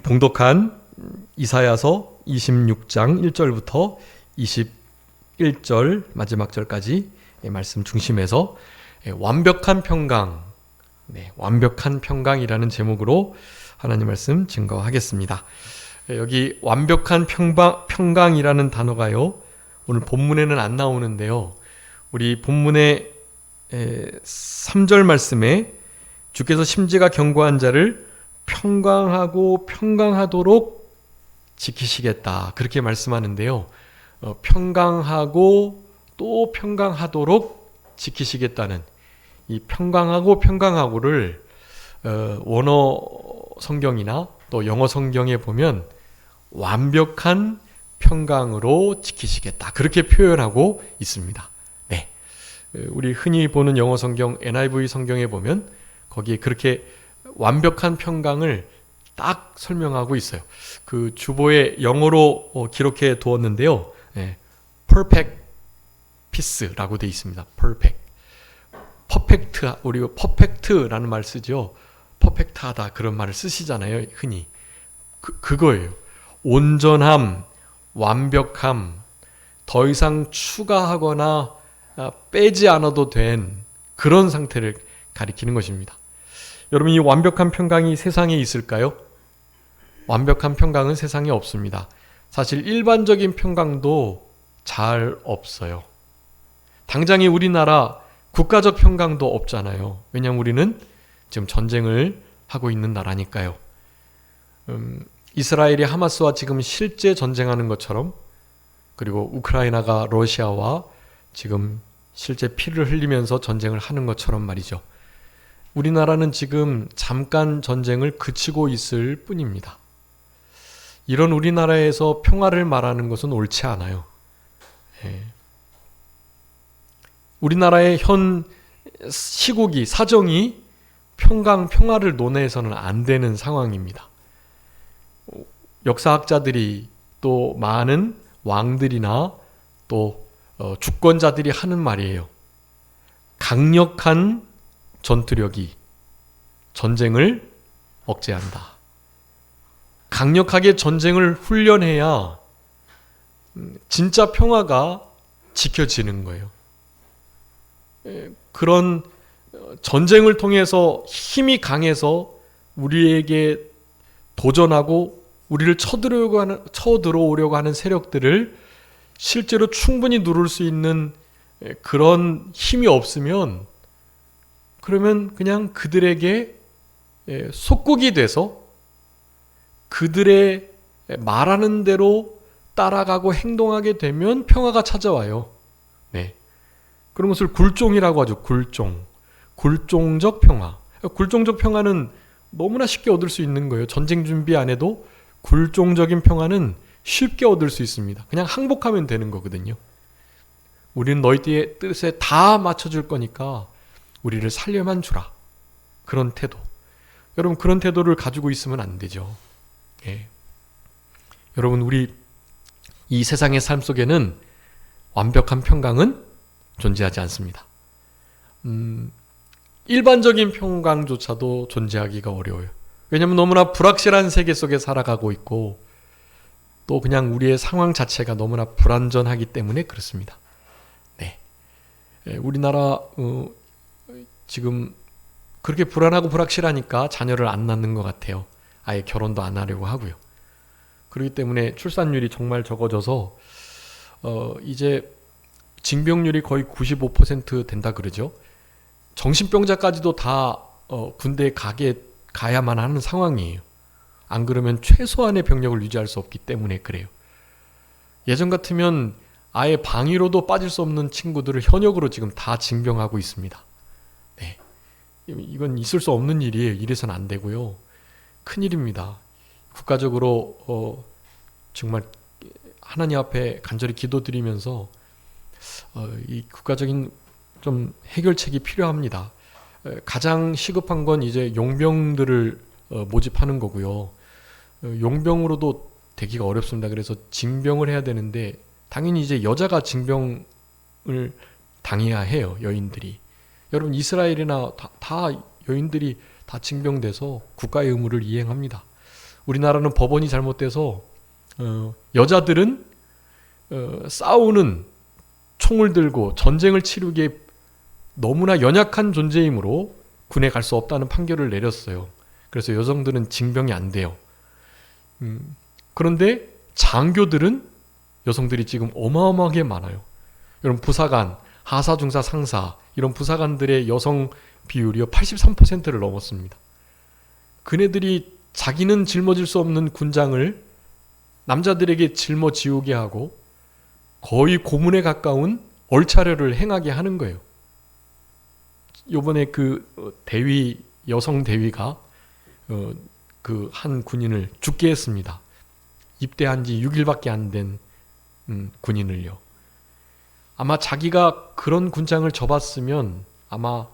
봉독한 이사야서 26장 1절부터 21절 마지막 절까지 말씀 중심에서 완벽한 평강, 완벽한 평강이라는 제목으로 하나님 말씀 증거하겠습니다. 여기 완벽한 평강이라는 단어가요, 오늘 본문에는 안 나오는데요, 우리 본문의 3절 말씀에 주께서 심지가 견고한 자를 평강하고 평강하도록 지키시겠다, 그렇게 말씀하는데요, 평강하고 또 평강하도록 지키시겠다는 이 평강하고 평강하고를 원어 성경이나 또 영어 성경에 보면 완벽한 평강으로 지키시겠다, 그렇게 표현하고 있습니다. 네, 우리 흔히 보는 영어 성경 NIV 성경에 보면 거기에 그렇게 완벽한 평강을 딱 설명하고 있어요. 그 주보에 영어로 기록해 두었는데요, perfect peace라고 되어 있습니다. perfect, 우리가 perfect라는 말 쓰죠. 퍼펙트하다, 그런 말을 쓰시잖아요, 흔히. 그거예요. 온전함, 완벽함, 더 이상 추가하거나 빼지 않아도 된 그런 상태를 가리키는 것입니다. 여러분, 이 완벽한 평강이 세상에 있을까요? 완벽한 평강은 세상에 없습니다. 사실 일반적인 평강도 잘 없어요. 당장에 우리나라 국가적 평강도 없잖아요. 왜냐하면 우리는 지금 전쟁을 하고 있는 나라니까요. 이스라엘이 하마스와 지금 실제 전쟁하는 것처럼, 그리고 우크라이나가 러시아와 지금 실제 피를 흘리면서 전쟁을 하는 것처럼 말이죠. 우리나라는 지금 잠깐 전쟁을 그치고 있을 뿐입니다. 이런 우리나라에서 평화를 말하는 것은 옳지 않아요. 우리나라의 현 시국이, 사정이 평화를 논해서는 안 되는 상황입니다. 역사학자들이, 또 많은 왕들이나 또 주권자들이 하는 말이에요. 강력한 전투력이 전쟁을 억제한다. 강력하게 전쟁을 훈련해야 진짜 평화가 지켜지는 거예요. 그런 전쟁을 통해서 힘이 강해서 우리에게 도전하고 우리를 쳐들어오려고 하는 세력들을 실제로 충분히 누를 수 있는 그런 힘이 없으면, 그러면 그냥 그들에게 속국이 돼서 그들의 말하는 대로 따라가고 행동하게 되면 평화가 찾아와요. 네. 그런 것을 굴종이라고 하죠. 굴종적 평화. 굴종적 평화는 너무나 쉽게 얻을 수 있는 거예요. 전쟁 준비 안 해도 굴종적인 평화는 쉽게 얻을 수 있습니다. 그냥 항복하면 되는 거거든요. 우리는 너희의 뜻에 다 맞춰줄 거니까 우리를 살려만 주라. 그런 태도. 여러분, 그런 태도를 가지고 있으면 안 되죠. 여러분, 우리 이 세상의 삶 속에는 완벽한 평강은 존재하지 않습니다. 일반적인 평강조차도 존재하기가 어려워요. 왜냐하면 너무나 불확실한 세계 속에 살아가고 있고, 또 그냥 우리의 상황 자체가 너무나 불안전하기 때문에 그렇습니다. 네, 우리나라 지금 그렇게 불안하고 불확실하니까 자녀를 안 낳는 것 같아요. 아예 결혼도 안 하려고 하고요. 그렇기 때문에 출산율이 정말 적어져서 이제 징병률이 거의 95% 된다 그러죠. 정신병자까지도 다 군대에 가야만 하는 상황이에요. 안 그러면 최소한의 병력을 유지할 수 없기 때문에 그래요. 예전 같으면 아예 방위로도 빠질 수 없는 친구들을 현역으로 지금 다 징병하고 있습니다. 네, 이건 있을 수 없는 일이에요. 이래서는 안 되고요. 큰일입니다. 국가적으로 정말 하나님 앞에 간절히 기도드리면서 이 국가적인 좀 해결책이 필요합니다. 가장 시급한 건 이제 용병들을 모집하는 거고요. 용병으로도 되기가 어렵습니다. 그래서 징병을 해야 되는데 당연히 이제 여자가 징병을 당해야 해요. 여인들이. 여러분, 이스라엘이나 다 여인들이 다 징병돼서 국가의 의무를 이행합니다. 우리나라는 법원이 잘못돼서 여자들은 싸우는 총을 들고 전쟁을 치르기에 너무나 연약한 존재이므로 군에 갈 수 없다는 판결을 내렸어요. 그래서 여성들은 징병이 안 돼요. 그런데 장교들은 여성들이 지금 어마어마하게 많아요. 여러분 부사관, 하사, 중사, 상사 이런 부사관들의 여성 비율이 83%를 넘었습니다. 그네들이 자기는 짊어질 수 없는 군장을 남자들에게 짊어지우게 하고 거의 고문에 가까운 얼차려를 행하게 하는 거예요. 요번에 그 대위, 여성 대위가 그 한 군인을 죽게 했습니다. 입대한 지 6일밖에 안 된 군인을요. 아마 자기가 그런 군장을 접었으면 아마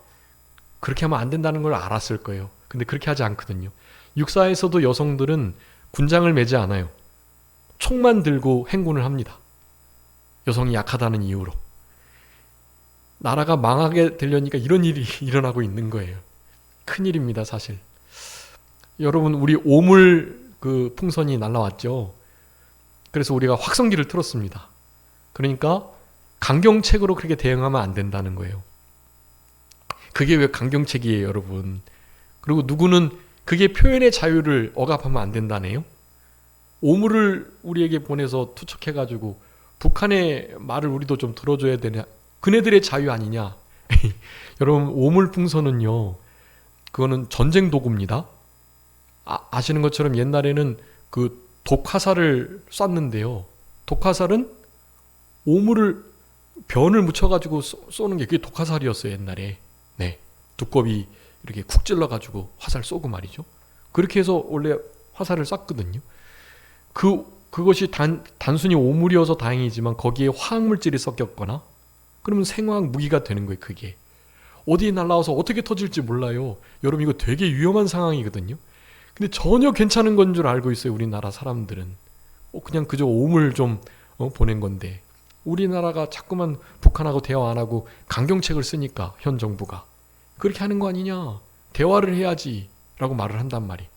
그렇게 하면 안 된다는 걸 알았을 거예요. 근데 그렇게 하지 않거든요. 육사에서도 여성들은 군장을 매지 않아요. 총만 들고 행군을 합니다. 여성이 약하다는 이유로. 나라가 망하게 되려니까 이런 일이 일어나고 있는 거예요. 큰일입니다, 사실. 여러분, 우리 오물 그 풍선이 날라왔죠. 그래서 우리가 확성기를 틀었습니다. 그러니까 강경책으로 그렇게 대응하면 안 된다는 거예요. 그게 왜 강경책이에요, 여러분. 그리고 누구는 그게 표현의 자유를 억압하면 안 된다네요. 오물을 우리에게 보내서 투척해가지고 북한의 말을 우리도 좀 들어줘야 되냐. 그네들의 자유 아니냐. 여러분, 오물풍선은요, 그거는 전쟁 도구입니다. 아시는 것처럼 옛날에는 그 독화살을 쐈는데요. 독화살은 오물을 변을 묻혀가지고 쏘는 게 그게 독화살이었어요, 옛날에. 네, 두꺼비 이렇게 쿡 찔러가지고 화살 쏘고 말이죠. 그렇게 해서 원래 화살을 쐈거든요. 그것이 단순히 오물이어서 다행이지만 거기에 화학물질이 섞였거나 그러면 생화학 무기가 되는 거예요. 그게 어디에 날라와서 어떻게 터질지 몰라요. 여러분, 이거 되게 위험한 상황이거든요. 근데 전혀 괜찮은 건 줄 알고 있어요, 우리나라 사람들은. 그냥 그저 오물 좀 보낸 건데 우리나라가 자꾸만 북한하고 대화 안 하고 강경책을 쓰니까 현 정부가 그렇게 하는 거 아니냐, 대화를 해야지 라고 말을 한단 말이에요.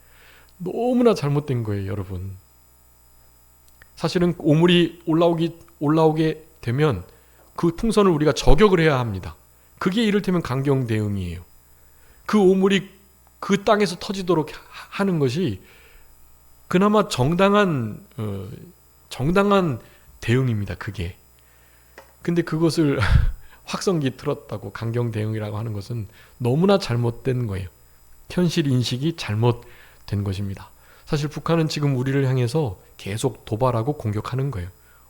너무나 잘못된 거예요, 여러분. 사실은 오물이 올라오게 되면 그 풍선을 우리가 저격을 해야 합니다. 그게 이를테면 강경 대응이에요. 그 오물이 그 땅에서 터지도록 하는 것이 그나마 정당한 대응입니다, 그게. 근데 그것을 확성기 틀었다고 강경 대응이라고 하는 것은 너무나 잘못된 거예요. 현실 인식이 잘못된 것입니다. 사실 북한은 지금 우리를 향해서 계속 도발하고 공격하는 거예요.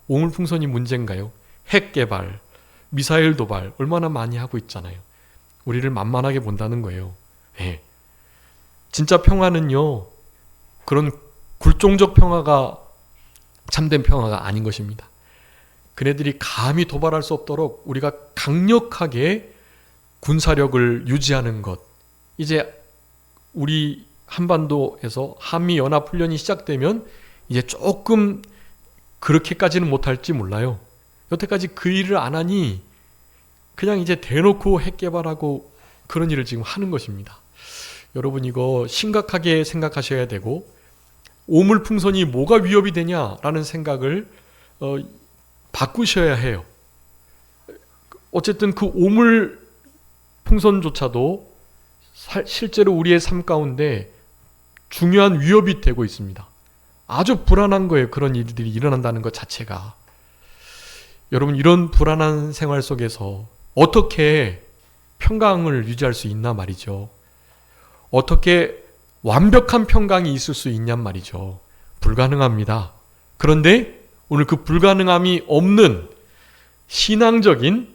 오물풍선이 문제인가요? 핵 개발, 미사일 도발 얼마나 많이 하고 있잖아요. 우리를 만만하게 본다는 거예요. 네. 진짜 평화는요, 그런 굴종적 평화가 참된 평화가 아닌 것입니다. 그네들이 감히 도발할 수 없도록 우리가 강력하게 군사력을 유지하는 것. 이제 우리 한반도에서 한미연합훈련이 시작되면 이제 조금 그렇게까지는 못할지 몰라요. 여태까지 그 일을 안 하니 그냥 이제 대놓고 핵 개발하고 그런 일을 지금 하는 것입니다. 여러분, 이거 심각하게 생각하셔야 되고, 오물풍선이 뭐가 위협이 되냐라는 생각을 바꾸셔야 해요. 어쨌든 그 오물풍선조차도 실제로 우리의 삶 가운데 중요한 위협이 되고 있습니다. 아주 불안한 거예요. 그런 일들이 일어난다는 것 자체가. 여러분, 이런 불안한 생활 속에서 어떻게 평강을 유지할 수 있나 말이죠. 어떻게 완벽한 평강이 있을 수 있냔 말이죠. 불가능합니다. 그런데 오늘 그 불가능함이 없는 신앙적인,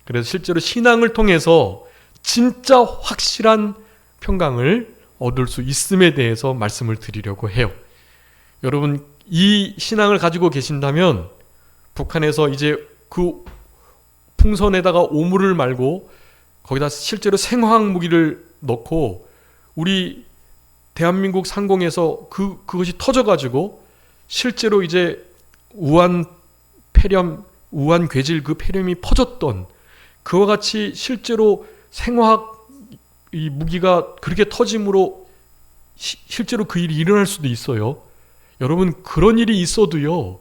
그래서 실제로 신앙을 통해서 진짜 확실한 평강을 얻을 수 있음에 대해서 말씀을 드리려고 해요. 여러분, 이 신앙을 가지고 계신다면 북한에서 이제 그 풍선에다가 오물을 말고 거기다 실제로 생화학 무기를 넣고 우리 대한민국 상공에서 그것이 터져가지고 실제로 이제 우한 괴질 그 폐렴이 퍼졌던 그와 같이 실제로 생화학 이 무기가 그렇게 터짐으로 실제로 그 일이 일어날 수도 있어요. 여러분, 그런 일이 있어도요,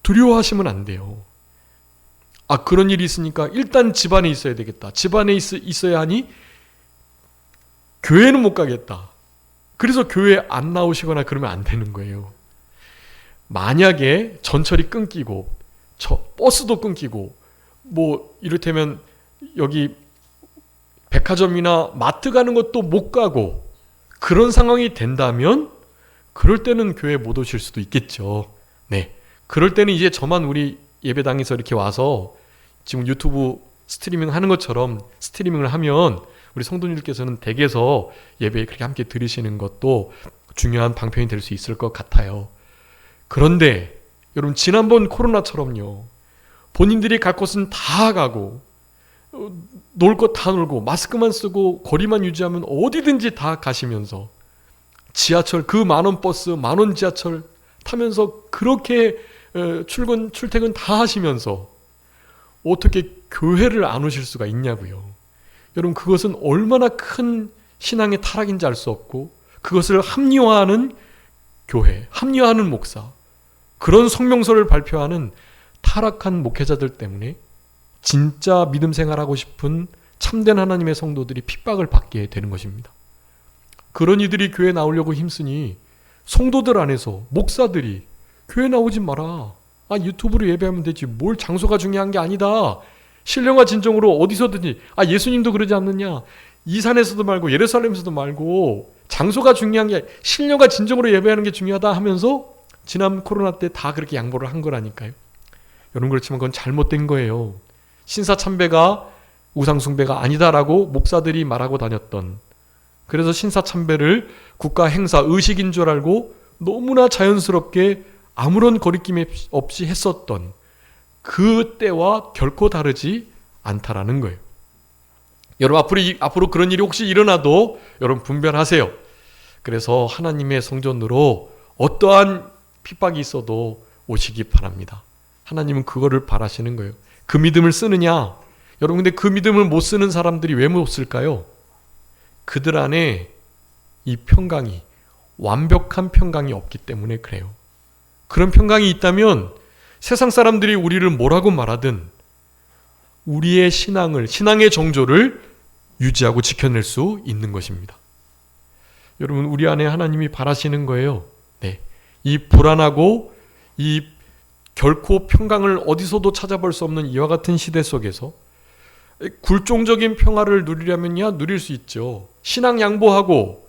두려워하시면 안 돼요. 그런 일이 있으니까 일단 집안에 있어야 되겠다. 집안에 있어야 하니 교회는 못 가겠다. 그래서 교회에 안 나오시거나 그러면 안 되는 거예요. 만약에 전철이 끊기고 버스도 끊기고 이를테면 여기 백화점이나 마트 가는 것도 못 가고 그런 상황이 된다면 그럴 때는 교회에 못 오실 수도 있겠죠. 네. 그럴 때는 이제 저만 우리 예배당에서 이렇게 와서 지금 유튜브 스트리밍 하는 것처럼 스트리밍을 하면 우리 성도님들께서는 댁에서 예배에 그렇게 함께 들으시는 것도 중요한 방편이 될 수 있을 것 같아요. 그런데 여러분, 지난번 코로나처럼요, 본인들이 갈 곳은 다 가고 놀 것 다 놀고 마스크만 쓰고 거리만 유지하면 어디든지 다 가시면서 지하철, 그 만원 버스, 만원 지하철 타면서 그렇게 출퇴근 다 하시면서 어떻게 교회를 안 오실 수가 있냐고요. 여러분, 그것은 얼마나 큰 신앙의 타락인지 알 수 없고, 그것을 합리화하는 교회, 합리화하는 목사, 그런 성명서를 발표하는 타락한 목회자들 때문에 진짜 믿음 생활하고 싶은 참된 하나님의 성도들이 핍박을 받게 되는 것입니다. 그런 이들이 교회에 나오려고 힘쓰니 성도들 안에서 목사들이 교회 나오지 마라. 유튜브로 예배하면 되지. 뭘 장소가 중요한 게 아니다. 신령과 진정으로 어디서든지. 예수님도 그러지 않느냐. 이 산에서도 말고 예루살렘에서도 말고 장소가 중요한 게 신령과 진정으로 예배하는 게 중요하다 하면서 지난 코로나 때 다 그렇게 양보를 한 거라니까요. 여러분, 그렇지만 그건 잘못된 거예요. 신사참배가 우상숭배가 아니다라고 목사들이 말하고 다녔던, 그래서 신사참배를 국가 행사, 의식인 줄 알고 너무나 자연스럽게 아무런 거리낌 없이 했었던 그 때와 결코 다르지 않다라는 거예요. 여러분, 앞으로 그런 일이 혹시 일어나도 여러분 분별하세요. 그래서 하나님의 성전으로 어떠한 핍박이 있어도 오시기 바랍니다. 하나님은 그거를 바라시는 거예요. 그 믿음을 쓰느냐? 여러분, 근데 그 믿음을 못 쓰는 사람들이 왜 못 쓸까요? 그들 안에 이 평강이, 완벽한 평강이 없기 때문에 그래요. 그런 평강이 있다면 세상 사람들이 우리를 뭐라고 말하든 우리의 신앙의 정조를 유지하고 지켜낼 수 있는 것입니다. 여러분, 우리 안에 하나님이 바라시는 거예요. 네. 이 불안하고 이 결코 평강을 어디서도 찾아볼 수 없는 이와 같은 시대 속에서 굴종적인 평화를 누리려면야 누릴 수 있죠. 신앙 양보하고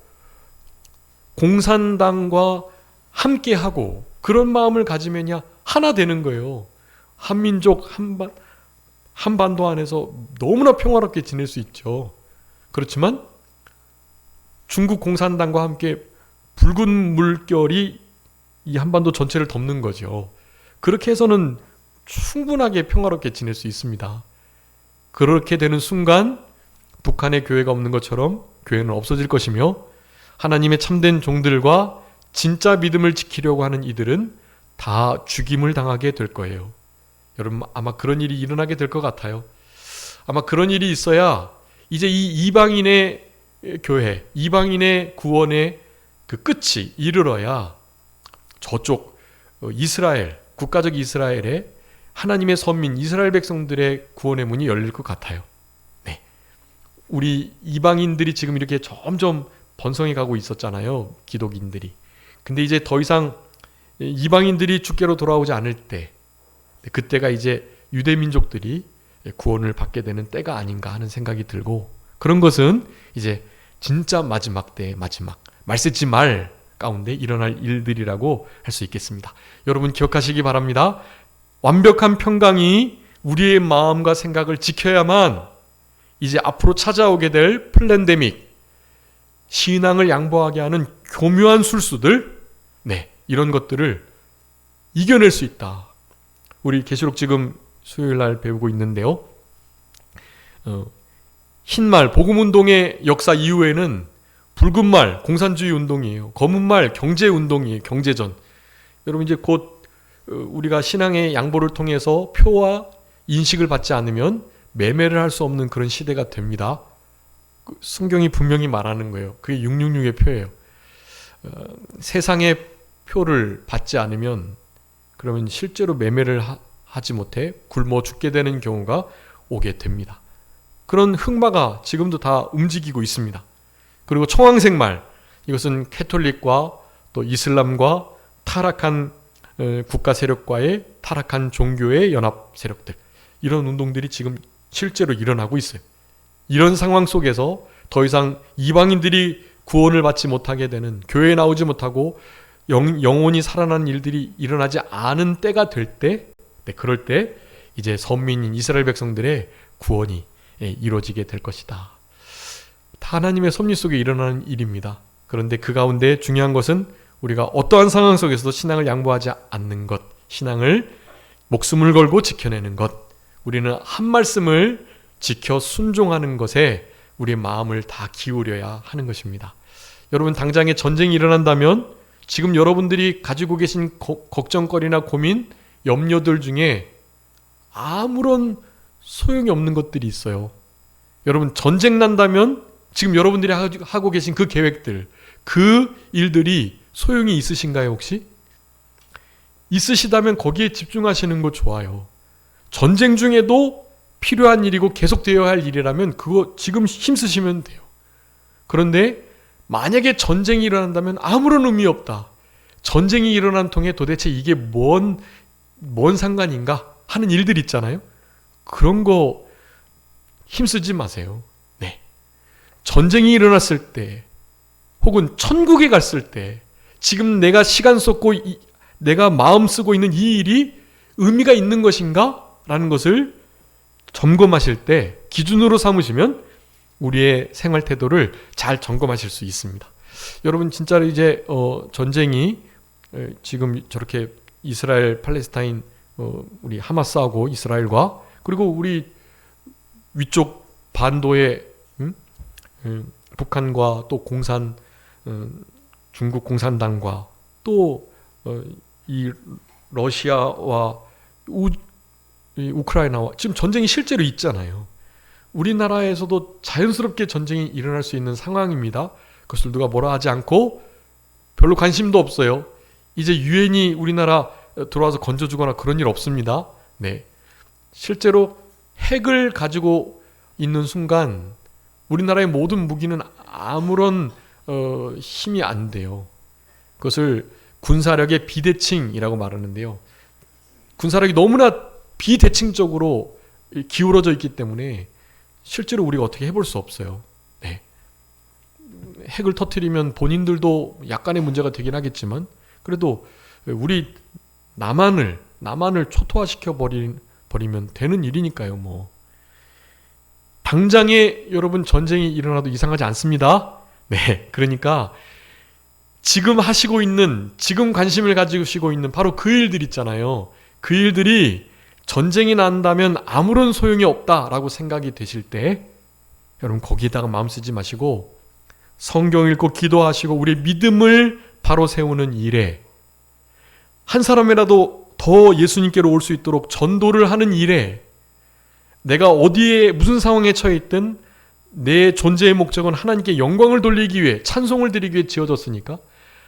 공산당과 함께하고 그런 마음을 가지면야 하나 되는 거예요. 한민족 한반도 안에서 너무나 평화롭게 지낼 수 있죠. 그렇지만 중국 공산당과 함께 붉은 물결이 이 한반도 전체를 덮는 거죠. 그렇게 해서는 충분하게 평화롭게 지낼 수 있습니다. 그렇게 되는 순간 북한에 교회가 없는 것처럼 교회는 없어질 것이며 하나님의 참된 종들과 진짜 믿음을 지키려고 하는 이들은 다 죽임을 당하게 될 거예요. 여러분, 아마 그런 일이 일어나게 될 것 같아요. 아마 그런 일이 있어야 이제 이 이방인의 교회, 이방인의 구원의 그 끝이 이르러야 저쪽 이스라엘, 국가적 이스라엘의 하나님의 선민 이스라엘 백성들의 구원의 문이 열릴 것 같아요. 네. 우리 이방인들이 지금 이렇게 점점 번성해 가고 있었잖아요. 기독인들이. 근데 이제 더 이상 이방인들이 주께로 돌아오지 않을 때, 그때가 이제 유대 민족들이 구원을 받게 되는 때가 아닌가 하는 생각이 들고, 그런 것은 이제 진짜 마지막 때의 마지막, 말쓰지 말 가운데 일어날 일들이라고 할 수 있겠습니다. 여러분 기억하시기 바랍니다. 완벽한 평강이 우리의 마음과 생각을 지켜야만 이제 앞으로 찾아오게 될 플랜데믹, 신앙을 양보하게 하는 교묘한 술수들, 이런 것들을 이겨낼 수 있다. 우리 계시록 지금 수요일 날 배우고 있는데요. 흰말 복음운동의 역사 이후에는 붉은 말 공산주의 운동이에요. 검은 말 경제운동이에요. 경제전. 여러분 이제 곧 우리가 신앙의 양보를 통해서 표와 인식을 받지 않으면 매매를 할 수 없는 그런 시대가 됩니다. 성경이 분명히 말하는 거예요. 그게 666의 표예요. 세상의 표를 받지 않으면 그러면 실제로 매매를 하지 못해 굶어 죽게 되는 경우가 오게 됩니다. 그런 흑마가 지금도 다 움직이고 있습니다. 그리고 청황생말, 이것은 캐톨릭과 또 이슬람과 타락한 국가 세력과의 타락한 종교의 연합 세력들, 이런 운동들이 지금 실제로 일어나고 있어요. 이런 상황 속에서 더 이상 이방인들이 구원을 받지 못하게 되는, 교회에 나오지 못하고 영혼이 살아나는 일들이 일어나지 않은 때가 될 때, 그럴 때 이제 선민인 이스라엘 백성들의 구원이 이루어지게 될 것이다. 다 하나님의 섭리 속에 일어나는 일입니다. 그런데 그 가운데 중요한 것은 우리가 어떠한 상황 속에서도 신앙을 양보하지 않는 것, 신앙을 목숨을 걸고 지켜내는 것, 우리는 한 말씀을 지켜 순종하는 것에 우리의 마음을 다 기울여야 하는 것입니다. 여러분, 당장에 전쟁이 일어난다면 지금 여러분들이 가지고 계신 걱정거리나 고민, 염려들 중에 아무런 소용이 없는 것들이 있어요. 여러분, 전쟁 난다면 지금 여러분들이 하고 계신 그 계획들, 그 일들이 소용이 있으신가요, 혹시? 있으시다면 거기에 집중하시는 거 좋아요. 전쟁 중에도 필요한 일이고 계속되어야 할 일이라면 그거 지금 힘쓰시면 돼요. 그런데 만약에 전쟁이 일어난다면 아무런 의미 없다. 전쟁이 일어난 통에 도대체 이게 뭔 상관인가 하는 일들 있잖아요. 그런 거 힘쓰지 마세요. 네. 전쟁이 일어났을 때, 혹은 천국에 갔을 때, 지금 내가 시간 쏟고 내가 마음 쓰고 있는 이 일이 의미가 있는 것인가? 라는 것을 점검하실 때 기준으로 삼으시면 우리의 생활 태도를 잘 점검하실 수 있습니다. 여러분, 진짜로 이제 전쟁이 지금 저렇게 이스라엘, 팔레스타인, 우리 하마스하고 이스라엘과, 그리고 우리 위쪽 반도의 북한과 또 중국 공산당과 또 이 러시아와 우크라이나와 지금 전쟁이 실제로 있잖아요. 우리나라에서도 자연스럽게 전쟁이 일어날 수 있는 상황입니다. 그것을 누가 뭐라 하지 않고 별로 관심도 없어요. 이제 유엔이 우리나라 들어와서 건져주거나 그런 일 없습니다. 네, 실제로 핵을 가지고 있는 순간 우리나라의 모든 무기는 아무런 힘이 안 돼요. 그것을 군사력의 비대칭이라고 말하는데요. 군사력이 너무나 비대칭적으로 기울어져 있기 때문에 실제로 우리가 어떻게 해볼 수 없어요. 네. 핵을 터뜨리면 본인들도 약간의 문제가 되긴 하겠지만, 그래도 우리 남한을 초토화시켜 버리면 되는 일이니까요. 뭐 당장에 여러분 전쟁이 일어나도 이상하지 않습니다. 네, 그러니까 지금 하시고 있는, 지금 관심을 가지고 있는 바로 그 일들 있잖아요. 그 일들이 전쟁이 난다면 아무런 소용이 없다라고 생각이 되실 때, 여러분 거기에다가 마음 쓰지 마시고 성경 읽고 기도하시고 우리의 믿음을 바로 세우는 일에, 한 사람이라도 더 예수님께로 올 수 있도록 전도를 하는 일에, 내가 어디에 무슨 상황에 처해 있든 내 존재의 목적은 하나님께 영광을 돌리기 위해, 찬송을 드리기 위해 지어졌으니까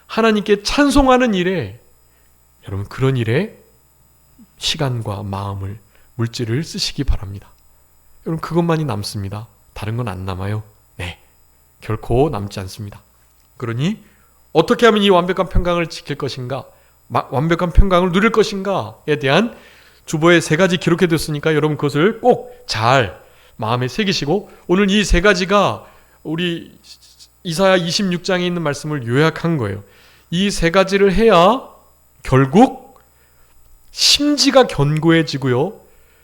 하나님께 찬송하는 일에, 여러분 그런 일에 시간과 마음을, 물질을 쓰시기 바랍니다. 여러분 그것만이 남습니다. 다른 건 안 남아요. 네, 결코 남지 않습니다. 그러니 어떻게 하면 이 완벽한 평강을 지킬 것인가, 완벽한 평강을 누릴 것인가에 대한 주보에 3가지 기록해뒀으니까 여러분 그것을 꼭 잘 마음에 새기시고, 오늘 이 3가지가 우리 이사야 26장에 있는 말씀을 요약한 거예요. 이 3가지를 해야 결국 심지가 견고해지고요,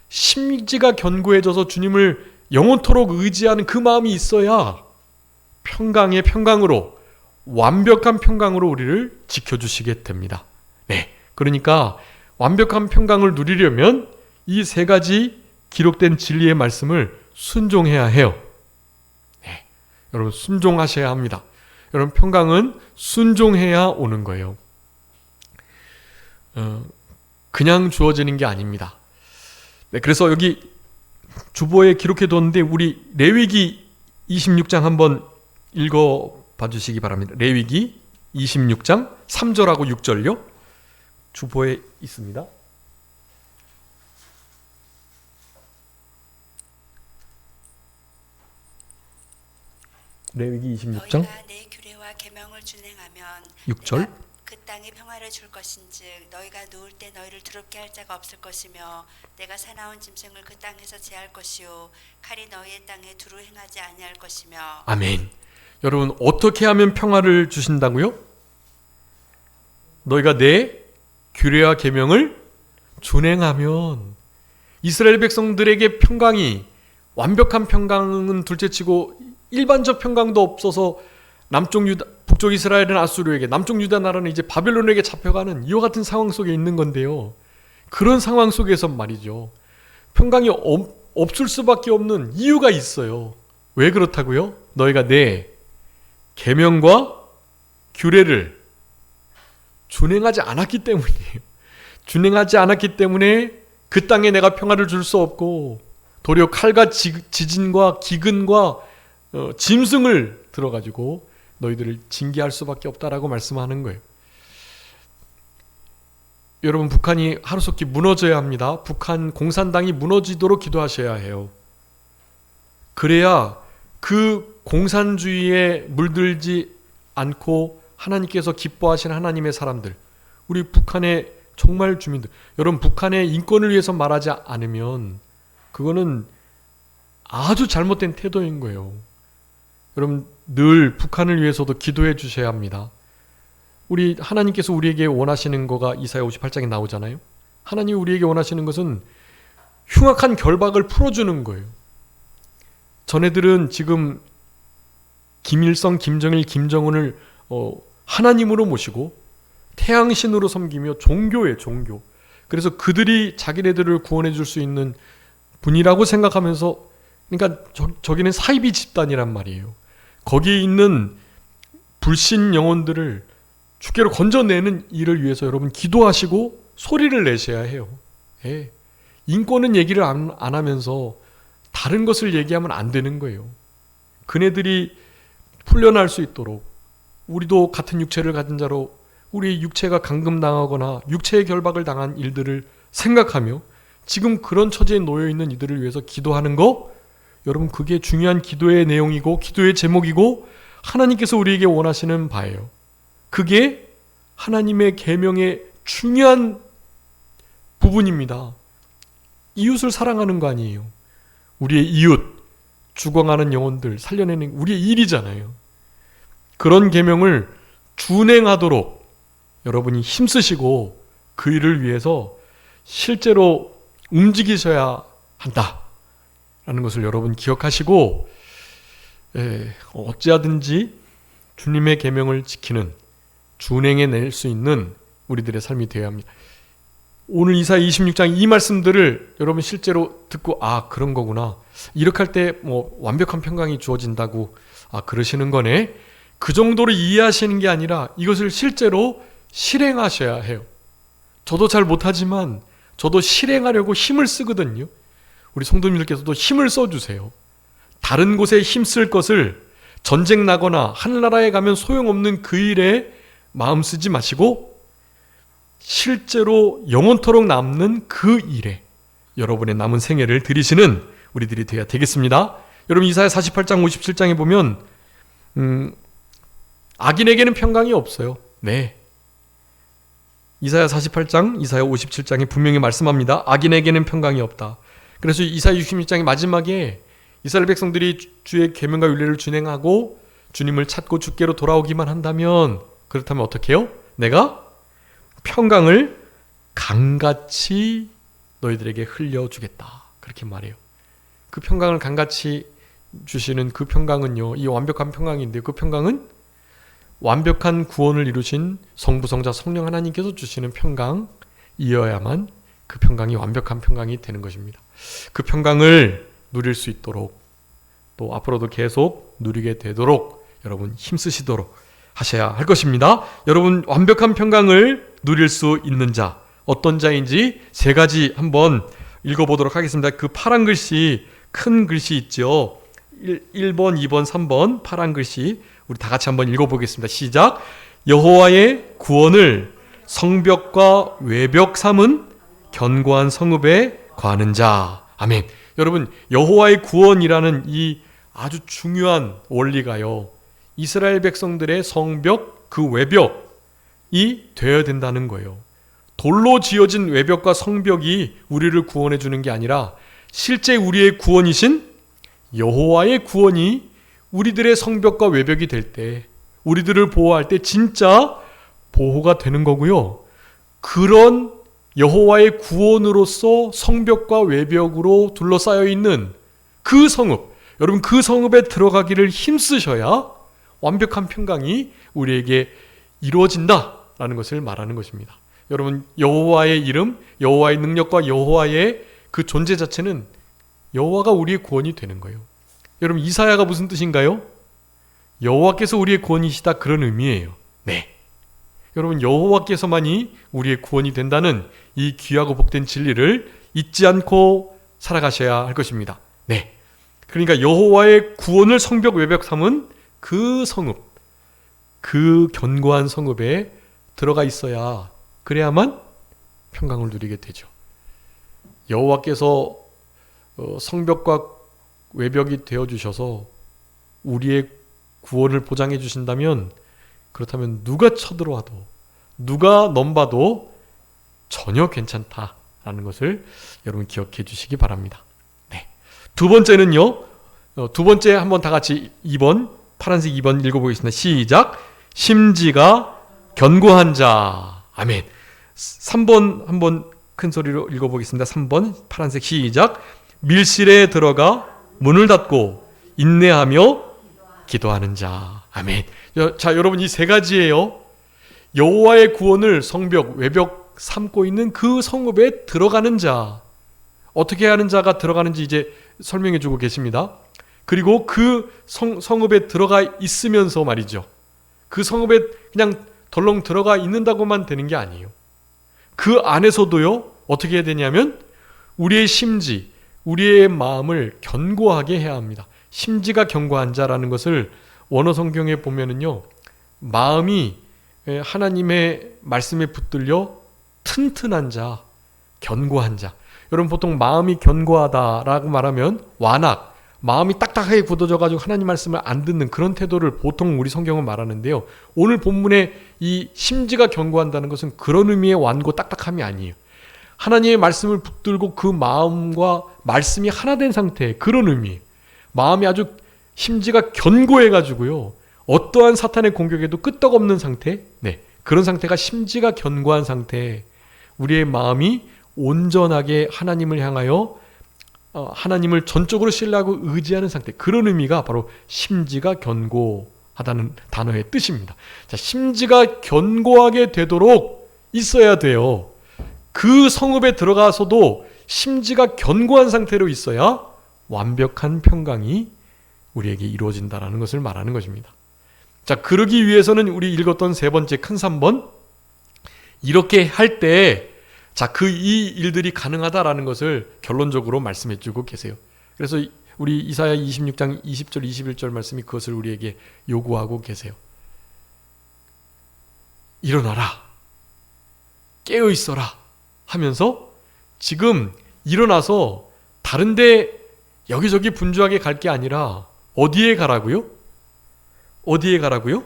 심지가 견고해져서 주님을 영원토록 의지하는 그 마음이 있어야 평강의 평강으로, 완벽한 평강으로 우리를 지켜주시게 됩니다. 네, 그러니까 완벽한 평강을 누리려면 이 3가지 기록된 진리의 말씀을 순종해야 해요. 네, 여러분 순종하셔야 합니다. 여러분 평강은 순종해야 오는 거예요. 그냥 주어지는 게 아닙니다. 네, 그래서 여기 주보에 기록해뒀는데 우리 레위기 26장 한번 읽어봐 주시기 바랍니다. 레위기 26장 3절하고 6절요. 주보에 있습니다. 레위기 26장 너희가 내 규례와 계명을 준행하면 6절. 내가 그 땅에 평화를 줄 것인즉 너희가 누울 때 너희를 두렵게 할 자가 없을 것이며 내가 사나운 짐승을 그 땅에서 제할 것이요 칼이 너희의 땅에 두루 행하지 아니할 것이며. 아멘. 여러분, 어떻게 하면 평화를 주신다고요? 너희가 내 규례와 계명을 준행하면. 이스라엘 백성들에게 평강이, 완벽한 평강은 둘째치고 일반적 평강도 없어서 남쪽 유다, 북쪽 이스라엘은 아수르에게, 남쪽 유다 나라는 이제 바벨론에게 잡혀가는 이와 같은 상황 속에 있는 건데요. 그런 상황 속에서 말이죠, 평강이 없을 수밖에 없는 이유가 있어요. 왜 그렇다고요? 너희가 내 계명과 규례를 준행하지 않았기 때문이에요. 준행하지 않았기 때문에 그 땅에 내가 평화를 줄 수 없고, 도리어 칼과 지진과 기근과 짐승을 들어가지고 너희들을 징계할 수밖에 없다라고 말씀하는 거예요. 여러분, 북한이 하루속히 무너져야 합니다. 북한 공산당이 무너지도록 기도하셔야 해요. 그래야 그 공산주의에 물들지 않고 하나님께서 기뻐하시는 하나님의 사람들, 우리 북한의 정말 주민들, 여러분, 북한의 인권을 위해서 말하지 않으면 그거는 아주 잘못된 태도인 거예요. 여러분, 늘 북한을 위해서도 기도해 주셔야 합니다. 우리 하나님께서 우리에게 원하시는 거가 이사야 58장에 나오잖아요. 하나님이 우리에게 원하시는 것은 흉악한 결박을 풀어주는 거예요. 전애들은 지금 김일성, 김정일, 김정은을 하나님으로 모시고 태양신으로 섬기며 종교예요, 종교. 그래서 그들이 자기네들을 구원해 줄 수 있는 분이라고 생각하면서, 그러니까 저기는 사이비 집단이란 말이에요. 거기에 있는 불신 영혼들을 주께로 건져내는 일을 위해서 여러분 기도하시고 소리를 내셔야 해요. 예. 인권은 얘기를 안 하면서 다른 것을 얘기하면 안 되는 거예요. 그네들이 풀려날 수 있도록, 우리도 같은 육체를 가진 자로 우리 육체가 감금당하거나 육체의 결박을 당한 일들을 생각하며 지금 그런 처지에 놓여있는 이들을 위해서 기도하는 거, 여러분, 그게 중요한 기도의 내용이고 기도의 제목이고 하나님께서 우리에게 원하시는 바예요. 그게 하나님의 계명의 중요한 부분입니다. 이웃을 사랑하는 거 아니에요. 우리의 이웃, 죽어가는 영혼들 살려내는 우리의 일이잖아요. 그런 계명을 준행하도록 여러분이 힘쓰시고 그 일을 위해서 실제로 움직이셔야 한다라는 것을 여러분 기억하시고, 어찌하든지 주님의 계명을 지키는, 준행해낼 수 있는 우리들의 삶이 되어야 합니다. 오늘 이사야 26장 이 말씀들을 여러분 실제로 듣고, 아, 그런 거구나, 이렇게 할 때 뭐 완벽한 평강이 주어진다고, 아, 그러시는 거네, 그 정도로 이해하시는 게 아니라 이것을 실제로 실행하셔야 해요. 저도 잘 못하지만 저도 실행하려고 힘을 쓰거든요. 우리 성도님들께서도 힘을 써주세요. 다른 곳에 힘쓸 것을 전쟁 나거나 하늘나라에 가면 소용없는 그 일에 마음 쓰지 마시고 실제로 영원토록 남는 그 일에 여러분의 남은 생애를 드리시는 우리들이 되어야 되겠습니다. 여러분, 이사야 48장 57장에 보면 악인에게는 평강이 없어요. 네, 이사야 48장, 이사야 57장에 분명히 말씀합니다. 악인에게는 평강이 없다. 그래서 이사야 66장의 마지막에 이스라엘 백성들이 주의 계명과 율례를 준행하고 주님을 찾고 주께로 돌아오기만 한다면, 그렇다면 어떻게 해요? 내가 평강을 강같이 너희들에게 흘려주겠다, 그렇게 말해요. 그 평강을 강같이 주시는 그 평강은요, 이 완벽한 평강인데, 그 평강은 완벽한 구원을 이루신 성부, 성자, 성령 하나님께서 주시는 평강이어야만 그 평강이 완벽한 평강이 되는 것입니다. 그 평강을 누릴 수 있도록, 또 앞으로도 계속 누리게 되도록 여러분 힘쓰시도록 하셔야 할 것입니다. 여러분, 완벽한 평강을 누릴 수 있는 자, 어떤 자인지 세 가지 한번 읽어보도록 하겠습니다. 그 파란 글씨, 큰 글씨 있죠. 1번, 2번, 3번 파란 글씨 우리 다 같이 한번 읽어보겠습니다. 시작. 여호와의 구원을 성벽과 외벽 삼은 견고한 성읍에 거하는 자. 아멘. 여러분, 여호와의 구원이라는 이 아주 중요한 원리가요, 이스라엘 백성들의 성벽, 그 외벽이 되어야 된다는 거예요. 돌로 지어진 외벽과 성벽이 우리를 구원해 주는 게 아니라 실제 우리의 구원이신 여호와의 구원이 우리들의 성벽과 외벽이 될 때, 우리들을 보호할 때 진짜 보호가 되는 거고요. 그런 여호와의 구원으로서 성벽과 외벽으로 둘러싸여 있는 그 성읍, 여러분 그 성읍에 들어가기를 힘쓰셔야 완벽한 평강이 우리에게 이루어진다라는 것을 말하는 것입니다. 여러분, 여호와의 이름, 여호와의 능력과 여호와의 그 존재 자체는 여호와가 우리의 구원이 되는 거예요. 여러분, 이사야가 무슨 뜻인가요? 여호와께서 우리의 구원이시다, 그런 의미예요. 네. 여러분, 여호와께서만이 우리의 구원이 된다는 이 귀하고 복된 진리를 잊지 않고 살아가셔야 할 것입니다. 네. 그러니까 여호와의 구원을 성벽 외벽 삼은 그 성읍, 그 견고한 성읍에 들어가 있어야, 그래야만 평강을 누리게 되죠. 여호와께서 성벽과 외벽이 되어주셔서 우리의 구원을 보장해 주신다면, 그렇다면 누가 쳐들어와도, 누가 넘봐도 전혀 괜찮다라는 것을 여러분 기억해 주시기 바랍니다. 네. 두 번째는요, 두 번째 한번 다 같이 2번, 파란색 2번 읽어보겠습니다. 시작. 심지가 견고한 자. 아멘. 3번 한번 큰 소리로 읽어보겠습니다. 3번 파란색 시작. 밀실에 들어가 문을 닫고 인내하며 기도하는 자. 아멘. 자, 여러분, 이 세 가지예요. 여호와의 구원을 성벽, 외벽 삼고 있는 그 성읍에 들어가는 자. 어떻게 하는 자가 들어가는지 이제 설명해 주고 계십니다. 그리고 그 성읍에 들어가 있으면서 말이죠, 그 성읍에 그냥 덜렁 들어가 있는다고만 되는 게 아니에요. 그 안에서도요, 어떻게 해야 되냐면 우리의 심지, 우리의 마음을 견고하게 해야 합니다. 심지가 견고한 자라는 것을 원어 성경에 보면은요, 마음이 하나님의 말씀에 붙들려 튼튼한 자, 견고한 자. 여러분, 보통 마음이 견고하다라고 말하면 완악, 마음이 딱딱하게 굳어져가지고 하나님 말씀을 안 듣는 그런 태도를 보통 우리 성경은 말하는데요, 오늘 본문에 이 심지가 견고한다는 것은 그런 의미의 완고 딱딱함이 아니에요. 하나님의 말씀을 붙들고 그 마음과 말씀이 하나 된 상태, 그런 의미예요. 마음이 아주 심지가 견고해가지고요, 어떠한 사탄의 공격에도 끄떡없는 상태, 네, 그런 상태가 심지가 견고한 상태. 우리의 마음이 온전하게 하나님을 향하여 하나님을 전적으로 신뢰하고 의지하는 상태, 그런 의미가 바로 심지가 견고하다는 단어의 뜻입니다. 자, 심지가 견고하게 되도록 있어야 돼요. 그 성읍에 들어가서도 심지가 견고한 상태로 있어야 완벽한 평강이 우리에게 이루어진다는 것을 말하는 것입니다. 자, 그러기 위해서는 우리 읽었던 세 번째 큰 3번, 이렇게 할 때, 자, 이 일들이 가능하다라는 것을 결론적으로 말씀해 주고 계세요. 그래서 우리 이사야 26장 20절 21절 말씀이 그것을 우리에게 요구하고 계세요. 일어나라, 깨어 있어라 하면서 지금 일어나서 다른데 여기저기 분주하게 갈 게 아니라 어디에 가라고요? 어디에 가라고요?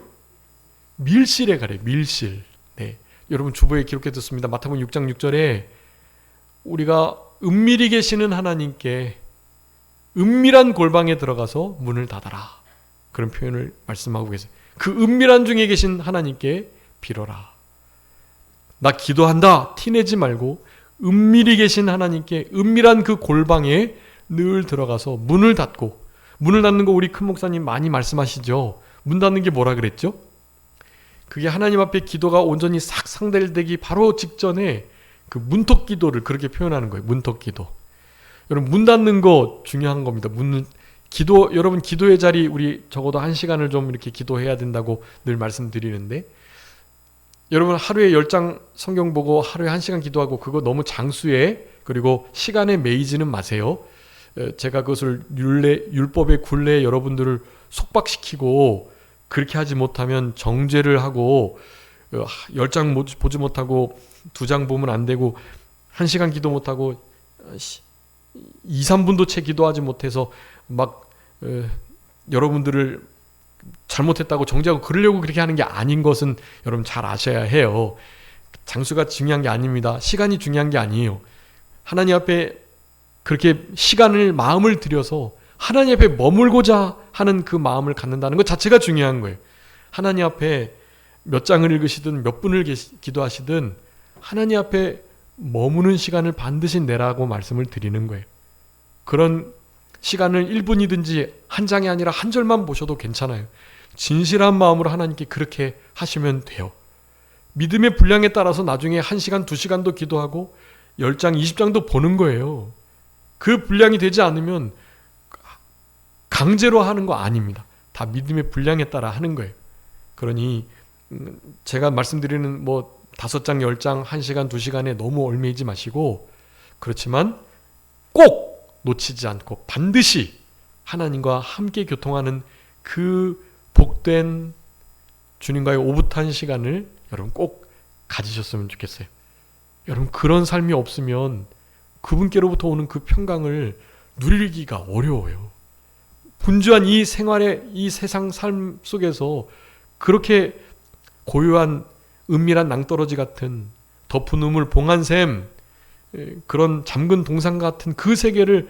밀실에 가래. 밀실. 네. 여러분, 주보에 기록해 뒀습니다. 마태복음 6장 6절에 우리가 은밀히 계시는 하나님께 은밀한 골방에 들어가서 문을 닫아라, 그런 표현을 말씀하고 계세요. 그 은밀한 중에 계신 하나님께 빌어라. 나 기도한다 티내지 말고 은밀히 계신 하나님께 은밀한 그 골방에 늘 들어가서 문을 닫고, 문을 닫는 거 우리 큰 목사님 많이 말씀하시죠. 문 닫는 게 뭐라 그랬죠? 그게 하나님 앞에 기도가 온전히 싹 상달되기 바로 직전에 그 문턱 기도를 그렇게 표현하는 거예요. 문턱 기도. 여러분, 문 닫는 거 중요한 겁니다. 여러분, 기도의 자리 우리 적어도 1시간을 좀 이렇게 기도해야 된다고 늘 말씀드리는데, 여러분 하루에 10장 성경 보고 하루에 1시간 기도하고 그거 너무 장수에, 그리고 시간에 매이지는 마세요. 제가 그것을 율법의 굴레에 여러분들을 속박시키고 그렇게 하지 못하면 정죄를 하고 10장 보지 못하고 2장 보면 안 되고 1시간 기도 못하고 2, 3분도 채 기도하지 못해서 막 여러분들을 잘못했다고 정죄하고 그러려고 그렇게 하는 게 아닌 것은 여러분 잘 아셔야 해요. 장수가 중요한 게 아닙니다. 시간이 중요한 게 아니에요. 하나님 앞에 그렇게 마음을 들여서 하나님 앞에 머물고자 하는 그 마음을 갖는다는 것 자체가 중요한 거예요. 하나님 앞에 몇 장을 읽으시든 몇 분을 기도하시든 하나님 앞에 머무는 시간을 반드시 내라고 말씀을 드리는 거예요. 그런 시간을 1분이든지 한 장이 아니라 한 절만 보셔도 괜찮아요. 진실한 마음으로 하나님께 그렇게 하시면 돼요. 믿음의 분량에 따라서 나중에 1시간, 2시간도 기도하고 10장, 20장도 보는 거예요. 그 분량이 되지 않으면 강제로 하는 거 아닙니다. 다 믿음의 분량에 따라 하는 거예요. 그러니 제가 말씀드리는 5장, 10장, 1시간, 2시간에 너무 얽매이지 마시고, 그렇지만 꼭 놓치지 않고 반드시 하나님과 함께 교통하는 그 복된 주님과의 오붓한 시간을 여러분 꼭 가지셨으면 좋겠어요. 여러분 그런 삶이 없으면 그분께로부터 오는 그 평강을 누리기가 어려워요. 분주한 이 생활의 이 세상 삶 속에서 그렇게 고요한 은밀한 낭떠러지 같은 덮은 우물 봉한샘, 그런 잠근 동상 같은 그 세계를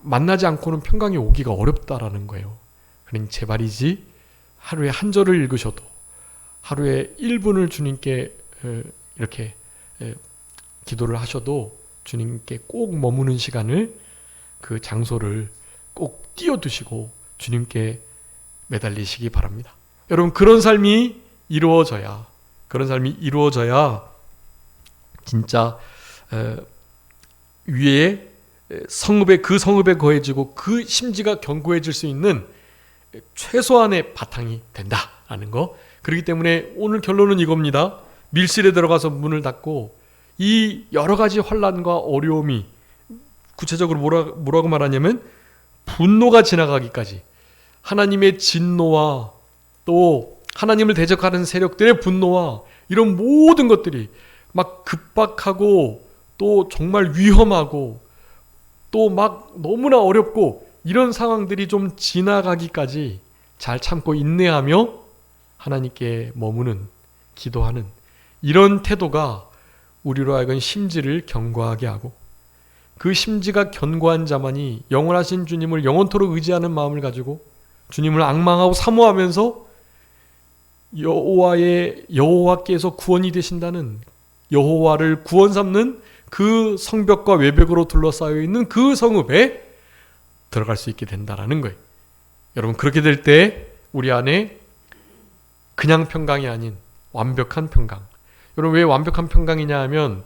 만나지 않고는 평강이 오기가 어렵다라는 거예요. 그러니 제발이지 하루에 한 절을 읽으셔도 하루에 1분을 주님께 이렇게 기도를 하셔도 주님께 꼭 머무는 시간을, 그 장소를 꼭 띄워두시고 주님께 매달리시기 바랍니다. 여러분 그런 삶이 이루어져야 진짜 위에 그 성읍에 거해지고 그 심지가 견고해질 수 있는 최소한의 바탕이 된다라는 거. 그렇기 때문에 오늘 결론은 이겁니다. 밀실에 들어가서 문을 닫고 이 여러 가지 환난과 어려움이, 구체적으로 뭐라고 말하냐면 분노가 지나가기까지, 하나님의 진노와 또 하나님을 대적하는 세력들의 분노와 이런 모든 것들이 막 급박하고 또 정말 위험하고 또 막 너무나 어렵고 이런 상황들이 좀 지나가기까지 잘 참고 인내하며 하나님께 머무는, 기도하는 이런 태도가 우리로 하여금 심지를 견고하게 하고, 그 심지가 견고한 자만이 영원하신 주님을 영원토록 의지하는 마음을 가지고 주님을 앙망하고 사모하면서 여호와께서 구원이 되신다는, 여호와를 구원 삼는 그 성벽과 외벽으로 둘러싸여 있는 그 성읍에 들어갈 수 있게 된다라는 거예요. 여러분 그렇게 될 때 우리 안에 그냥 평강이 아닌 완벽한 평강. 여러분 왜 완벽한 평강이냐 하면,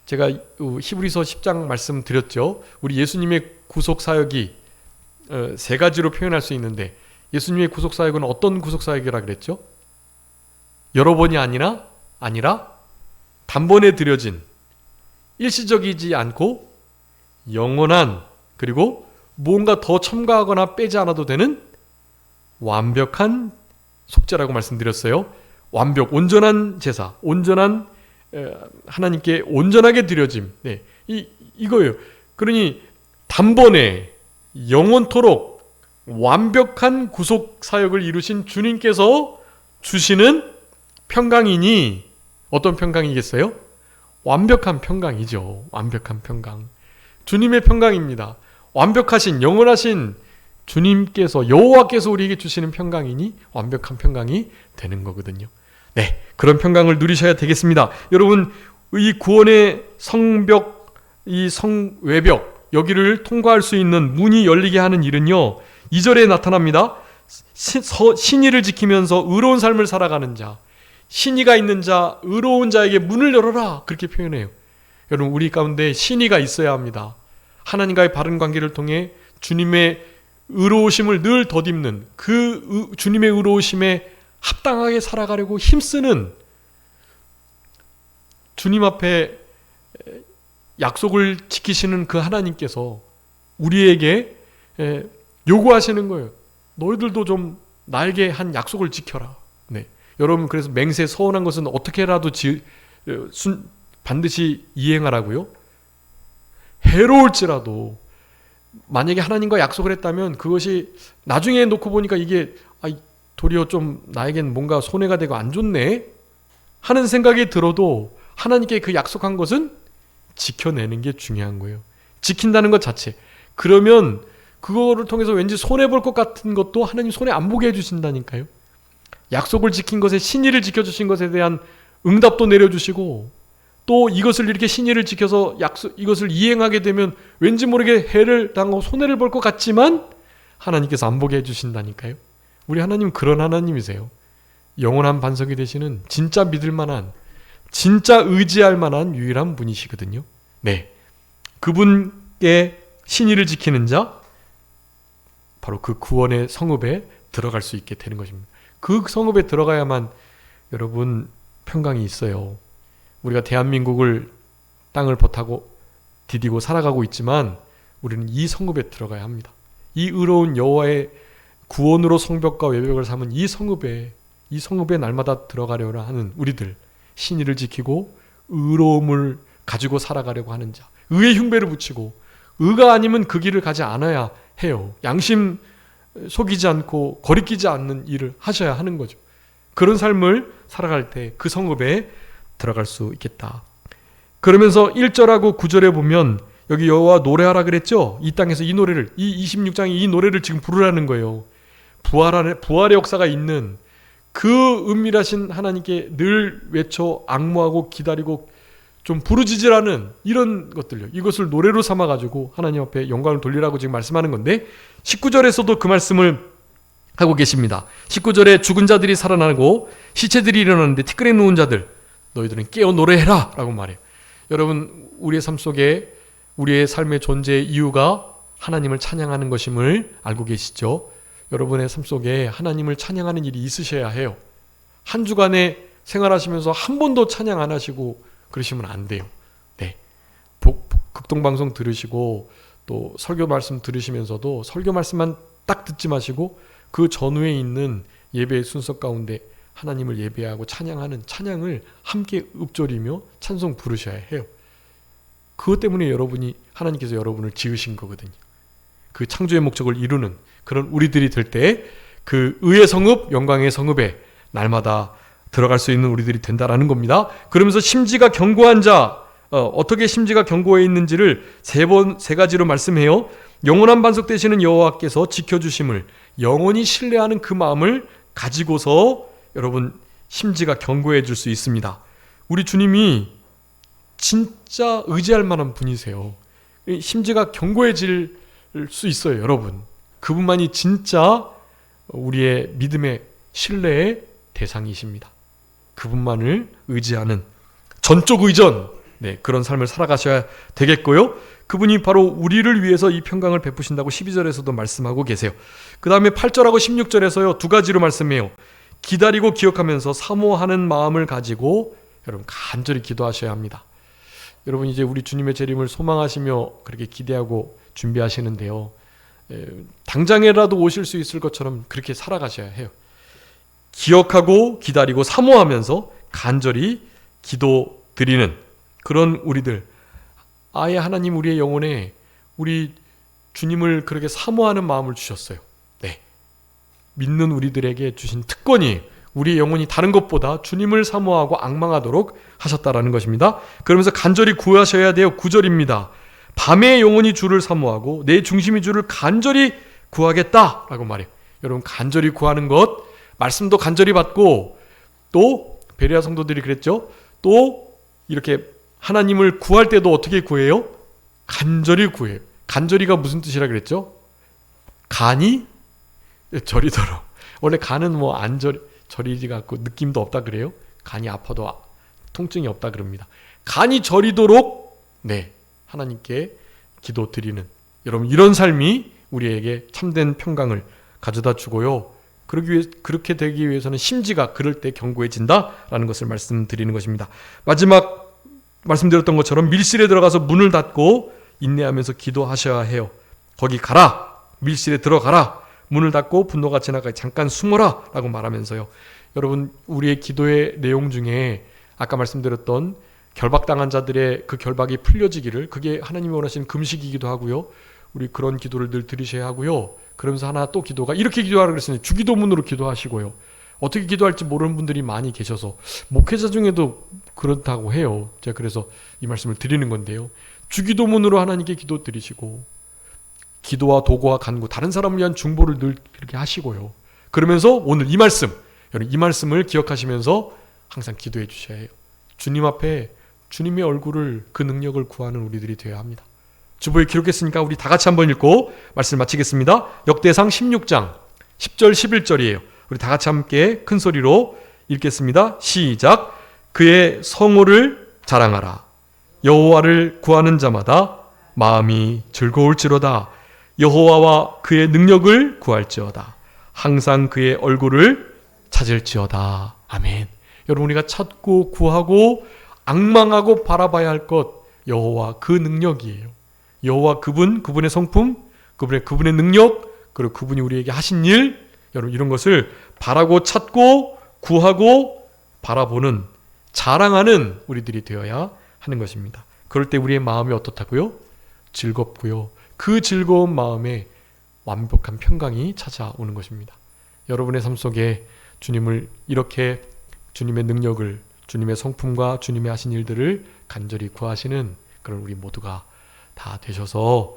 제가 히브리서 10장 말씀드렸죠. 우리 예수님의 구속사역이 3가지로 표현할 수 있는데, 예수님의 구속사역은 어떤 구속사역이라 그랬죠? 여러 번이 아니라 단번에 드려진, 일시적이지 않고 영원한, 그리고 뭔가 더 첨가하거나 빼지 않아도 되는 완벽한 속죄라고 말씀드렸어요. 완벽, 온전한 제사, 온전한 하나님께 온전하게 드려짐. 네, 이거예요. 그러니 단번에 영원토록 완벽한 구속 사역을 이루신 주님께서 주시는 평강이니 어떤 평강이겠어요? 완벽한 평강이죠. 완벽한 평강. 주님의 평강입니다. 완벽하신 영원하신 주님께서, 여호와께서 우리에게 주시는 평강이니 완벽한 평강이 되는 거거든요. 네, 그런 평강을 누리셔야 되겠습니다. 여러분 이 구원의 성벽, 이 성외벽, 여기를 통과할 수 있는 문이 열리게 하는 일은요 2절에 나타납니다. 신의를 지키면서 의로운 삶을 살아가는 자, 신의가 있는 자, 의로운 자에게 문을 열어라, 그렇게 표현해요. 여러분 우리 가운데 신의가 있어야 합니다. 하나님과의 바른 관계를 통해 주님의 의로우심을 늘 덧입는, 그 주님의 의로우심에 합당하게 살아가려고 힘쓰는, 주님 앞에 약속을 지키시는 그 하나님께서 우리에게 요구하시는 거예요. 너희들도 좀 나에게 한 약속을 지켜라. 네. 여러분 그래서 맹세 서원한 것은 어떻게라도 반드시 이행하라고요. 해로울지라도 만약에 하나님과 약속을 했다면 그것이 나중에 놓고 보니까 이게 도리어 좀 나에겐 뭔가 손해가 되고 안 좋네 하는 생각이 들어도 하나님께 그 약속한 것은 지켜내는 게 중요한 거예요. 지킨다는 것 자체. 그러면 그거를 통해서 왠지 손해볼 것 같은 것도 하나님 손해 안 보게 해주신다니까요. 약속을 지킨 것에 신의를 지켜주신 것에 대한 응답도 내려주시고 또 이것을 이렇게 신의를 지켜서 이것을 이행하게 되면 왠지 모르게 해를 당하고 손해를 볼 것 같지만 하나님께서 안 보게 해주신다니까요. 우리 하나님 그런 하나님이세요. 영원한 반석이 되시는 진짜 믿을 만한 진짜 의지할 만한 유일한 분이시거든요. 네, 그분께 신의를 지키는 자 바로 그 구원의 성읍에 들어갈 수 있게 되는 것입니다. 그 성읍에 들어가야만 여러분 평강이 있어요. 우리가 대한민국을 땅을 버타고 디디고 살아가고 있지만 우리는 이 성읍에 들어가야 합니다. 이 의로운 여호와의 구원으로 성벽과 외벽을 삼은 이 성읍에 날마다 들어가려고 하는 우리들, 신의를 지키고 의로움을 가지고 살아가려고 하는 자, 의의 흉배를 붙이고 의가 아니면 그 길을 가지 않아야 해요. 양심 속이지 않고 거리끼지 않는 일을 하셔야 하는 거죠. 그런 삶을 살아갈 때 그 성읍에 들어갈 수 있겠다. 그러면서 1절하고 9절에 보면 여기 여호와 노래하라 그랬죠. 이 땅에서 이 노래를, 이 26장에 이 노래를 지금 부르라는 거예요. 부활의 역사가 있는 그 은밀하신 하나님께 늘 외쳐 악무하고 기다리고 좀 부르짖으라는 이런 것들요. 이것을 노래로 삼아가지고 하나님 앞에 영광을 돌리라고 지금 말씀하는 건데 19절에서도 그 말씀을 하고 계십니다. 19절에 죽은 자들이 살아나고 시체들이 일어나는데 티끌에 누운 자들 너희들은 깨어 노래해라 라고 말해요. 여러분 우리의 삶 속에 우리의 삶의 존재의 이유가 하나님을 찬양하는 것임을 알고 계시죠? 여러분의 삶 속에 하나님을 찬양하는 일이 있으셔야 해요. 한 주간에 생활하시면서 한 번도 찬양 안 하시고 그러시면 안 돼요. 네. 극동방송 들으시고 또 설교 말씀 들으시면서도 설교 말씀만 딱 듣지 마시고 그 전후에 있는 예배의 순서 가운데 하나님을 예배하고 찬양하는 찬양을 함께 읊조리며 찬송 부르셔야 해요. 그것 때문에 하나님께서 여러분을 지으신 거거든요. 그 창조의 목적을 이루는 그런 우리들이 될 때 그 의의 성읍, 영광의 성읍에 날마다 들어갈 수 있는 우리들이 된다라는 겁니다. 그러면서 심지가 견고한 자, 어떻게 심지가 견고해 있는지를 세 가지로 말씀해요. 영원한 반석 되시는 여호와께서 지켜주심을 영원히 신뢰하는 그 마음을 가지고서 여러분 심지가 견고해 줄 수 있습니다. 우리 주님이 진짜 의지할 만한 분이세요. 심지가 견고해질 수 있어요. 여러분 그분만이 진짜 우리의 믿음의 신뢰의 대상이십니다. 그분만을 의지하는 전적 의전, 네, 그런 삶을 살아가셔야 되겠고요. 그분이 바로 우리를 위해서 이 평강을 베푸신다고 12절에서도 말씀하고 계세요. 그 다음에 8절하고 16절에서요 2가지로 말씀해요. 기다리고 기억하면서 사모하는 마음을 가지고 여러분 간절히 기도하셔야 합니다. 여러분 이제 우리 주님의 재림을 소망하시며 그렇게 기대하고 준비하시는데요. 당장에라도 오실 수 있을 것처럼 그렇게 살아가셔야 해요. 기억하고 기다리고 사모하면서 간절히 기도드리는 그런 우리들, 아예 하나님 우리의 영혼에 우리 주님을 그렇게 사모하는 마음을 주셨어요. 네, 믿는 우리들에게 주신 특권이 우리의 영혼이 다른 것보다 주님을 사모하고 앙망하도록 하셨다라는 것입니다. 그러면서 간절히 구하셔야 돼요. 9절입니다. 밤에 영혼이 주를 사모하고 내 중심이 주를 간절히 구하겠다라고 말해요. 여러분 간절히 구하는 것, 말씀도 간절히 받고 또 베레아 성도들이 그랬죠. 또 이렇게 하나님을 구할 때도 어떻게 구해요? 간절히 구해요. 간절히가 무슨 뜻이라 그랬죠? 간이 저리도록. 원래 간은 뭐 안 저리지가 않고 느낌도 없다 그래요. 간이 아파도 통증이 없다 그럽니다. 간이 저리도록 네 하나님께 기도드리는 여러분 이런 삶이 우리에게 참된 평강을 가져다 주고요. 그렇게 되기 위해서는 심지가 그럴 때 견고해진다라는 것을 말씀드리는 것입니다. 마지막 말씀드렸던 것처럼 밀실에 들어가서 문을 닫고 인내하면서 기도하셔야 해요. 거기 가라, 밀실에 들어가라, 문을 닫고 분노가 지나가기 잠깐 숨어라 라고 말하면서요. 여러분, 우리의 기도의 내용 중에 아까 말씀드렸던 결박당한 자들의 그 결박이 풀려지기를, 그게 하나님이 원하시는 금식이기도 하고요. 우리 그런 기도를 늘 드리셔야 하고요. 그러면서 하나 또 기도가, 이렇게 기도하라 그랬으니 주기도문으로 기도하시고요. 어떻게 기도할지 모르는 분들이 많이 계셔서 목회자 중에도 그렇다고 해요. 제가 그래서 이 말씀을 드리는 건데요. 주기도문으로 하나님께 기도 드리시고, 기도와 도구와 간구, 다른 사람을 위한 중보를 늘 이렇게 하시고요. 그러면서 오늘 이 말씀, 여러분 이 말씀을 기억하시면서 항상 기도해 주셔야 해요. 주님 앞에 주님의 얼굴을, 그 능력을 구하는 우리들이 되어야 합니다. 주보에 기록했으니까 우리 다 같이 한번 읽고 말씀 마치겠습니다. 역대상 16장 10절 11절이에요. 우리 다 같이 함께 큰 소리로 읽겠습니다. 시작. 그의 성호를 자랑하라. 여호와를 구하는 자마다 마음이 즐거울지로다. 여호와와 그의 능력을 구할지어다. 항상 그의 얼굴을 찾을지어다. 아멘. 여러분, 우리가 찾고 구하고 앙망하고 바라봐야 할 것, 여호와 그 능력이에요. 여호와 그분의 성품, 그분의 능력, 그리고 그분이 우리에게 하신 일, 여러분 이런 것을 바라고 찾고 구하고 바라보는, 자랑하는 우리들이 되어야 하는 것입니다. 그럴 때 우리의 마음이 어떻다고요? 즐겁고요. 그 즐거운 마음에 완벽한 평강이 찾아오는 것입니다. 여러분의 삶 속에 주님을 이렇게, 주님의 능력을, 주님의 성품과 주님의 하신 일들을 간절히 구하시는 그런 우리 모두가 다 되셔서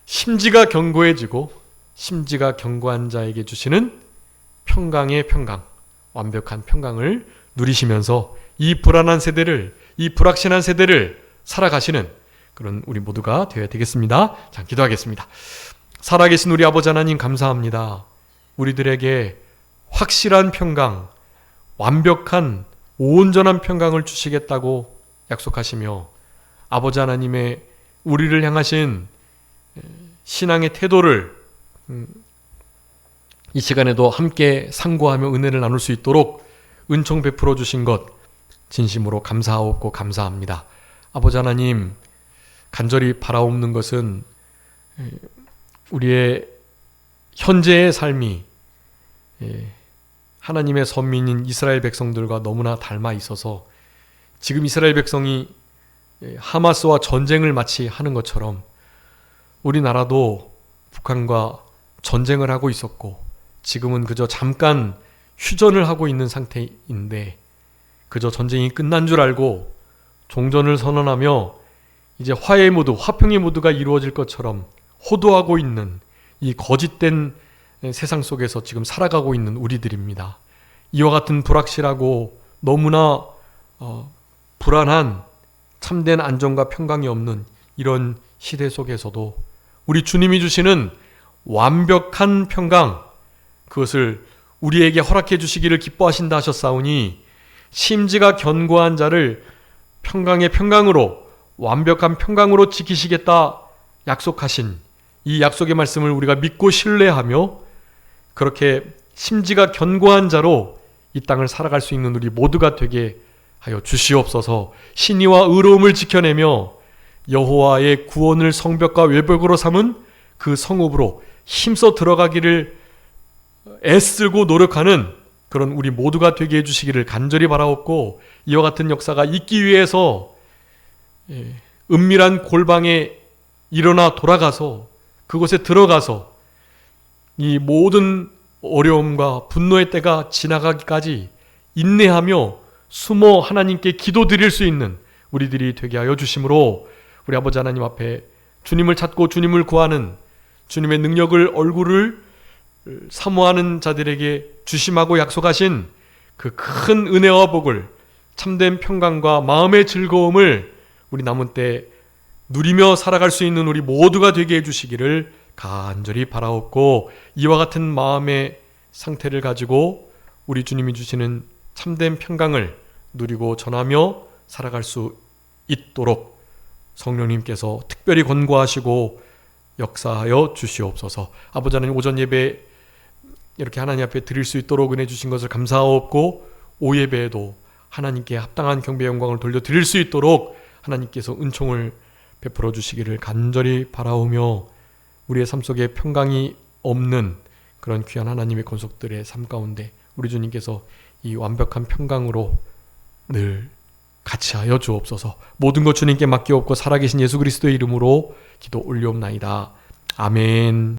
심지가 견고해지고, 심지가 견고한 자에게 주시는 평강의 평강, 완벽한 평강을 누리시면서 이 불안한 세대를, 이 불확실한 세대를 살아가시는 그런 우리 모두가 되어야 되겠습니다. 자, 기도하겠습니다. 살아계신 우리 아버지 하나님, 감사합니다. 우리들에게 확실한 평강, 완벽한 온전한 평강을 주시겠다고 약속하시며, 아버지 하나님의 우리를 향하신 신앙의 태도를 이 시간에도 함께 상고하며 은혜를 나눌 수 있도록 은총 베풀어 주신 것 진심으로 감사하옵고 감사합니다. 아버지 하나님, 간절히 바라옵는 것은 우리의 현재의 삶이 하나님의 선민인 이스라엘 백성들과 너무나 닮아 있어서, 지금 이스라엘 백성이 하마스와 전쟁을 마치 하는 것처럼 우리나라도 북한과 전쟁을 하고 있었고, 지금은 그저 잠깐 휴전을 하고 있는 상태인데, 그저 전쟁이 끝난 줄 알고 종전을 선언하며 이제 화해의 모드, 화평의 모드가 이루어질 것처럼 호도하고 있는 이 거짓된 세상 속에서 지금 살아가고 있는 우리들입니다. 이와 같은 불확실하고 너무나 불안한, 참된 안정과 평강이 없는 이런 시대 속에서도 우리 주님이 주시는 완벽한 평강, 그것을 우리에게 허락해 주시기를 기뻐하신다 하셨사오니, 심지가 견고한 자를 평강의 평강으로, 완벽한 평강으로 지키시겠다 약속하신 이 약속의 말씀을 우리가 믿고 신뢰하며, 그렇게 심지가 견고한 자로 이 땅을 살아갈 수 있는 우리 모두가 되게 하여 주시옵소서. 신의와 의로움을 지켜내며 여호와의 구원을 성벽과 외벽으로 삼은 그 성읍으로 힘써 들어가기를 애쓰고 노력하는 그런 우리 모두가 되게 해주시기를 간절히 바라옵고, 이와 같은 역사가 있기 위해서 은밀한 골방에 일어나 돌아가서 그곳에 들어가서 이 모든 어려움과 분노의 때가 지나가기까지 인내하며 숨어 하나님께 기도드릴 수 있는 우리들이 되게 하여 주심으로, 우리 아버지 하나님 앞에 주님을 찾고 주님을 구하는, 주님의 능력을, 얼굴을 사모하는 자들에게 주심하고 약속하신 그 큰 은혜와 복을, 참된 평강과 마음의 즐거움을 우리 남은 때 누리며 살아갈 수 있는 우리 모두가 되게 해주시기를 간절히 바라옵고, 이와 같은 마음의 상태를 가지고 우리 주님이 주시는 참된 평강을 누리고 전하며 살아갈 수 있도록 성령님께서 특별히 권고하시고 역사하여 주시옵소서. 아버지 하나님, 오전 예배 이렇게 하나님 앞에 드릴 수 있도록 은혜 주신 것을 감사하옵고, 오예배에도 하나님께 합당한 경배 영광을 돌려드릴 수 있도록 하나님께서 은총을 베풀어 주시기를 간절히 바라오며, 우리의 삶 속에 평강이 없는 그런 귀한 하나님의 권속들의 삶 가운데 우리 주님께서 이 완벽한 평강으로 늘 같이 하여 주옵소서. 모든 것 주님께 맡기옵고 살아계신 예수 그리스도의 이름으로 기도 올리옵나이다. 아멘.